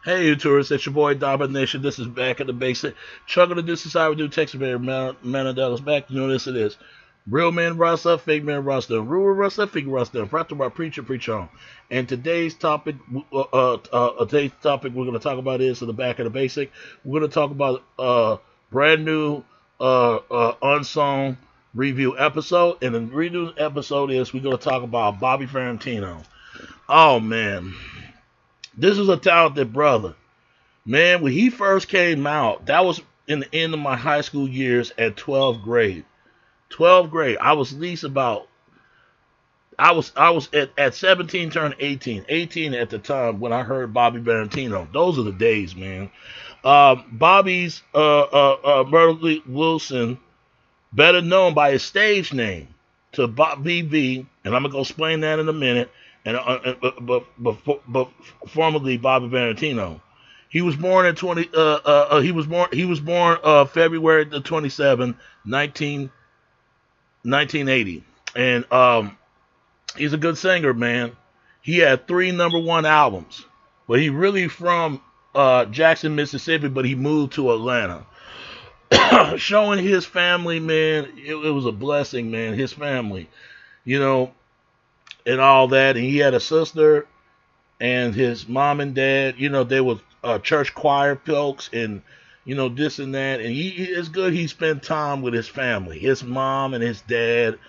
Hey, you tourists, it's your boy Domination. This is Back at the Basic. Chugging the This is how we do Texas Bear Manadell's back. You know this it is. Real man roster, fake man roster, ruler roster, fake roster. Brought to my preacher, preach on. And today's topic we're going to talk about is the Back of the Basic. We're going to talk about brand new unsung review episode. And the review episode is we're going to talk about Bobby Valentino. Oh man, this is a talented brother. Man, when he first came out, that was in the end of my high school years at 12th grade. 12th grade. I was at least about I was at 17 turned 18. 18 at the time when I heard Bobby Valentino. Those are the days, man. Bobby's Murray Wilson, better known by his stage name to Bob BB, and I'm gonna go explain that in a minute. And but formerly Bobby Valentino. He was born in 20. He was born February the 27th, 1980, and he's a good singer, man. He had three number one albums, but he really from Jackson, Mississippi, but he moved to Atlanta. Showing his family, man, it was a blessing, man. His family, you know, and all that. And he had a sister, and his mom and dad, they were church choir folks, and this and that. And it's good he spent time with his family, his mom and his dad,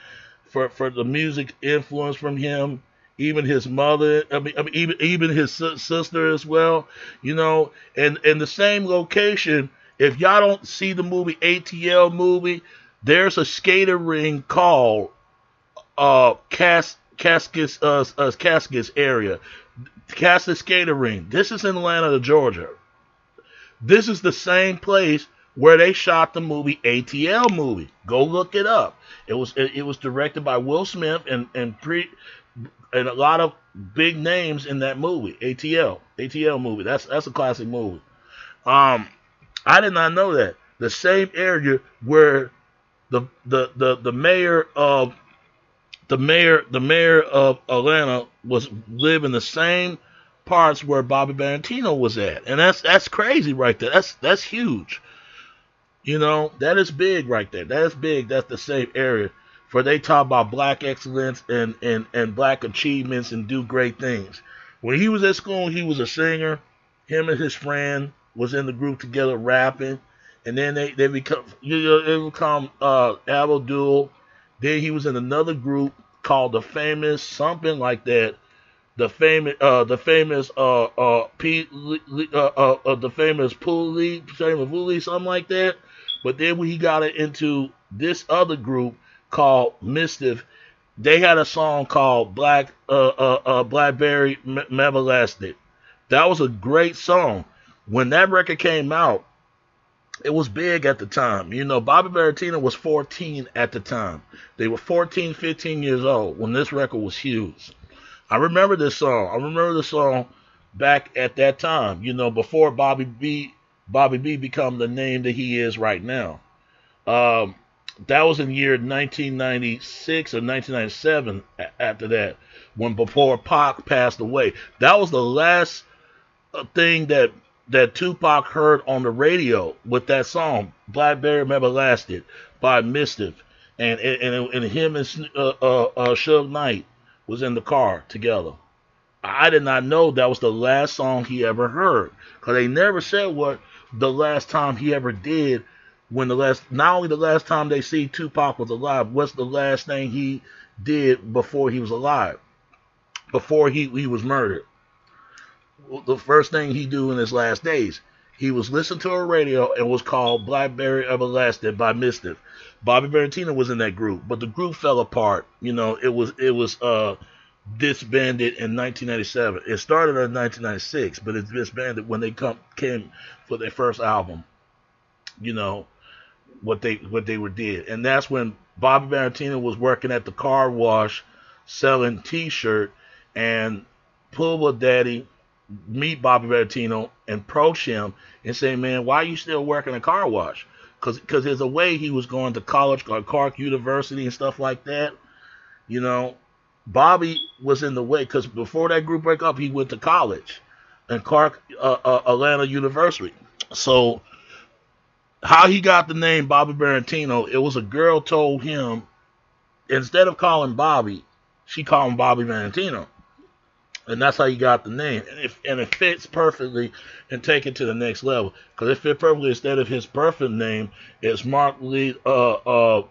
for the music influence from him. Even his mother, even his sister as well, and the same location. If y'all don't see the movie ATL movie, there's a skater ring called Cascades area. Cascades skater ring. This is in Atlanta, Georgia. This is the same place where they shot the movie ATL movie. Go look it up. It was directed by Will Smith and a lot of big names in that movie. ATL movie. That's a classic movie. I did not know that. The same area where the mayor of Atlanta was live in the same parts where Bobby Valentino was at, and that's crazy right there. That's huge. That is big right there. That is big. That's the same area for they talk about black excellence and black achievements and do great things. When he was at school, he was a singer. Him and his friend was in the group together rapping, and then they become Abel Duel. Then he was in another group called the famous something like that, the famous Pooley, something like that. But then when he got into this other group called Mischief, they had a song called Blackberry Everlasting. That was a great song. When that record came out, it was big at the time. Bobby Valentino was 14 at the time. They were 14, 15 years old when this record was huge. I remember this song. I remember the song back at that time, before Bobby B become the name that he is right now. That was in the year 1996 or 1997 after that, before Pac passed away. That was the last thing that Tupac heard on the radio with that song, Blackberry Everlasting by Mischief. And him and Suge Knight was in the car together. I did not know that was the last song he ever heard, because they never said what the last time he ever did. Not only the last time they see Tupac was alive, what's the last thing he did before he was alive, before he was murdered. The first thing he do in his last days, he was listening to a radio and was called Blackberry Everlasting by Mischief. Bobby Valentino was in that group, but the group fell apart. It was disbanded in 1997. It started in 1996, but it disbanded when they came for their first album. What they were did, and that's when Bobby Valentino was working at the car wash selling T-shirt, and Pulva Daddy meet Bobby Valentino and approach him and say, "Man, why are you still working a car wash?" Because there's a way he was going to college, Clark University and stuff like that. Bobby was in the way, because before that group break up, he went to college. and Clark Atlanta University. So how he got the name Bobby Valentino, it was a girl told him instead of calling Bobby, she called him Bobby Valentino. And that's how you got the name. And it fits perfectly and take it to the next level. Because it fit perfectly instead of his perfect name, it's Mark Lee, I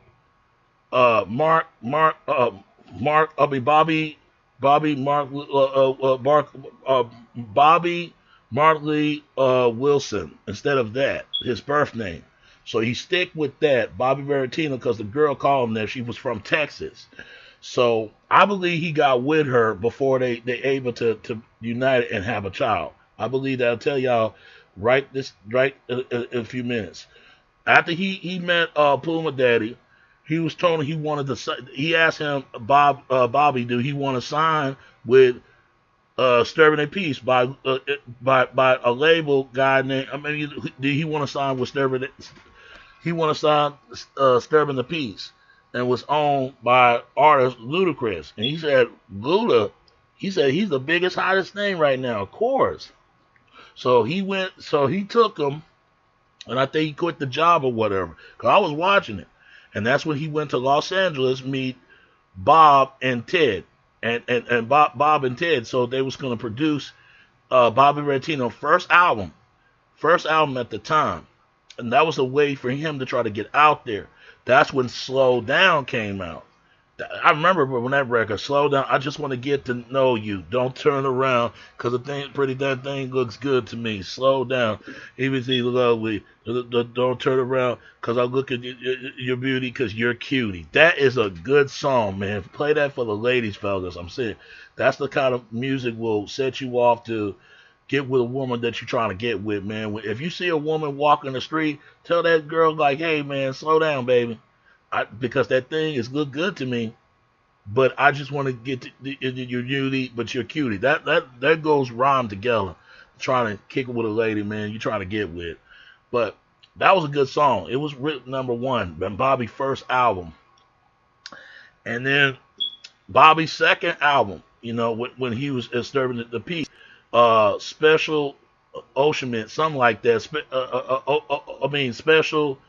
mean, Bobby Marley Wilson instead of that, his birth name. So he stick with that, Bobby Valentino, because the girl called him that. She was from Texas. So I believe he got with her before they able to unite and have a child. I believe that. I'll tell y'all right in a few minutes. After he met Puma Daddy, he was told he wanted to. He asked him Bobby, do he want to sign with Sturban and Peace by a label guy named. I mean, did he want to sign with Sturban? He want to sign Sturban the Peace, and was owned by artist Ludacris. And he said, Luda, he said he's the biggest, hottest name right now, of course. So he took him, and I think he quit the job or whatever. Cause I was watching it, and that's when he went to Los Angeles meet Bob and Ted, and Bob and Ted. So they was gonna produce Bobby Valentino's first album at the time, and that was a way for him to try to get out there. That's when Slow Down came out. I remember when that record, Slow Down, I just want to get to know you. Don't turn around, because that thing looks good to me. Slow down. Even see lovely. Don't turn around, because I look at your beauty, because you're cutie. That is a good song, man. Play that for the ladies, fellas. I'm saying that's the kind of music will set you off to get with a woman that you're trying to get with, man. If you see a woman walking the street, tell that girl, like, hey, man, slow down, baby. Because that thing is look good to me, but I just want to get your beauty, but you're cutie. That goes rhyme together. Trying to kick it with a lady, man, you trying to get with. But that was a good song. It was written #1 on Bobby's first album, and then Bobby's second album. You know, when he was disturbing the peace, special Ocean Mint, something like that. Special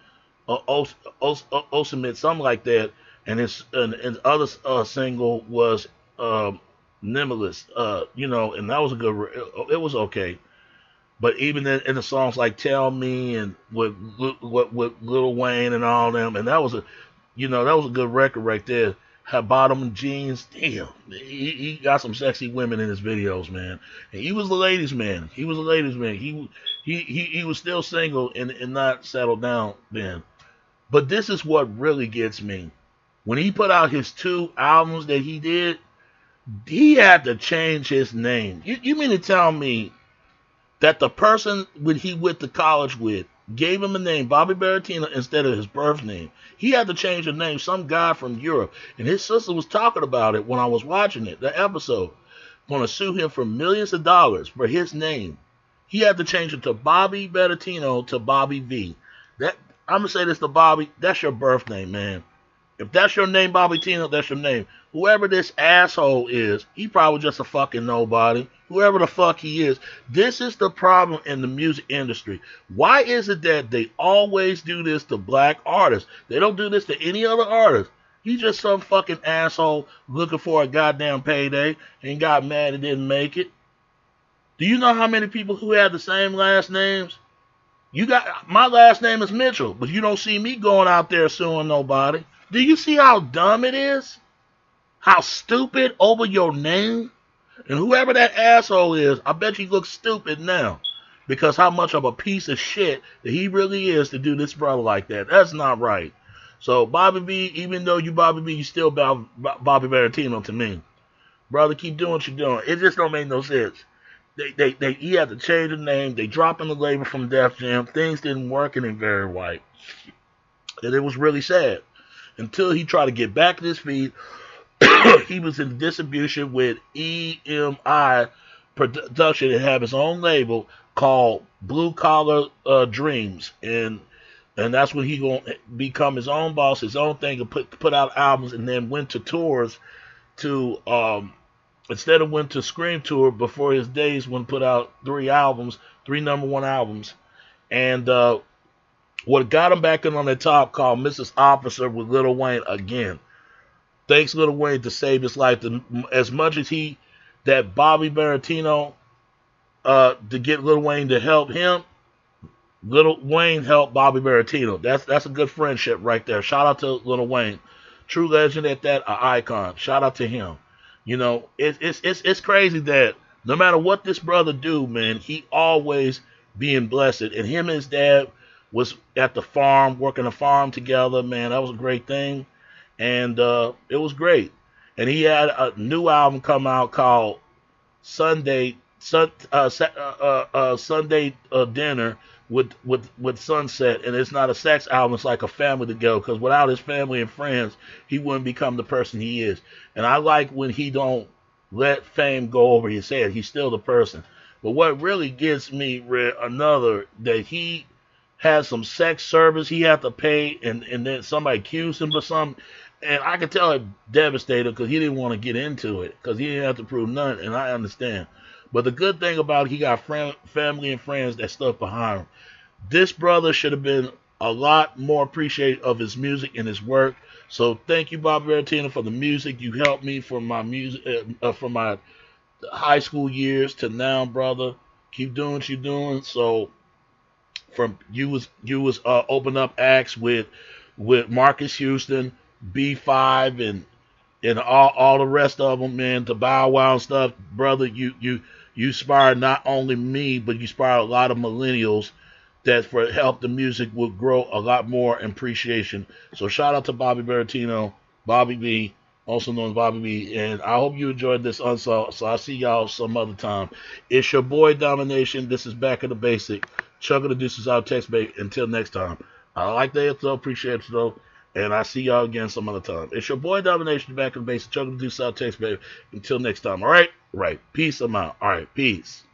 Osmond, something like that, and his and other single was Nimbulus, and that was a good. It was okay, but even in the songs like Tell Me and with Lil Wayne and all them, and that was a good record right there. Had bottom jeans, damn, he got some sexy women in his videos, man. And he was the ladies' man. He was a ladies' man. He was still single and not settled down then. But this is what really gets me. When he put out his 2 albums that he did, he had to change his name. You mean to tell me that the person he went to college with gave him a name, Bobby Valentino, instead of his birth name? He had to change the name. Some guy from Europe. And his sister was talking about it when I was watching it, the episode. Going to sue him for millions of dollars for his name. He had to change it to Bobby Valentino to Bobby V. I'm going to say this to Bobby, that's your birth name, man. If that's your name, Bobby Tino, that's your name. Whoever this asshole is, he probably just a fucking nobody. Whoever the fuck he is. This is the problem in the music industry. Why is it that they always do this to black artists? They don't do this to any other artist. He's just some fucking asshole looking for a goddamn payday and got mad and didn't make it. Do you know how many people who have the same last names? My last name is Mitchell, but you don't see me going out there suing nobody. Do you see how dumb it is? How stupid over your name? And whoever that asshole is, I bet you looks stupid now. Because how much of a piece of shit that he really is to do this brother like that. That's not right. So Bobby B, even though you Bobby B, you still Bobby Valentino to me. Brother, keep doing what you're doing. It just don't make no sense. He had to change the name. They dropped him the label from Def Jam. Things didn't work in very right. And it was really sad. Until he tried to get back to his feet, he was in distribution with EMI Production and have his own label called Blue Collar Dreams. And that's when he gonna become his own boss, his own thing, and put out albums, and then went to tours to instead of went to Scream Tour before his days when put out 3 albums, 3 #1 albums. And what got him back in on the top called Mrs. Officer with Lil Wayne again. Thanks Lil Wayne to save his life. As much as that Bobby Valentino to get Lil Wayne to help him, Lil Wayne helped Bobby Valentino. That's a good friendship right there. Shout out to Lil Wayne, true legend at that, an icon. Shout out to him. You know, it's crazy that no matter what this brother do, man, he always being blessed. And him and his dad was at the farm, working the farm together. Man, that was a great thing, and it was great. And he had a new album come out called Sunday Dinner with Sunset, and it's not a sex album. It's like a family together. Because without his family and friends, he wouldn't become the person he is. And I like when he don't let fame go over his head. He's still the person. But what really gets me, that he had some sex service he had to pay, and then somebody accused him of something. And I could tell it devastated because he didn't want to get into it because he didn't have to prove none, and I understand. But the good thing about it, he got family and friends that stuck behind him. This brother should have been a lot more appreciative of his music and his work. So thank you, Bobby Valentino, for the music. You helped me from my music, from my high school years to now, brother. Keep doing what you're doing. So from you was open up acts with Marcus Houston, B5, and all the rest of them, man, to Bow Wow and stuff, brother. You inspired not only me, but you inspired a lot of millennials that for help the music would grow a lot more in appreciation. So shout out to Bobby Valentino, Bobby B, also known as Bobby B, and I hope you enjoyed this unsung. So I'll see y'all some other time. It's your boy Domination. This is Back in the Basic. Chuck of the Deuces out, text baby. Until next time. I like the episode, appreciate it though. And I see y'all again some other time. It's your boy Domination, Back in the Basic. Chuck of the Deuces out, text baby. Until next time. All right? Right. Peace. I'm out. All right. Peace.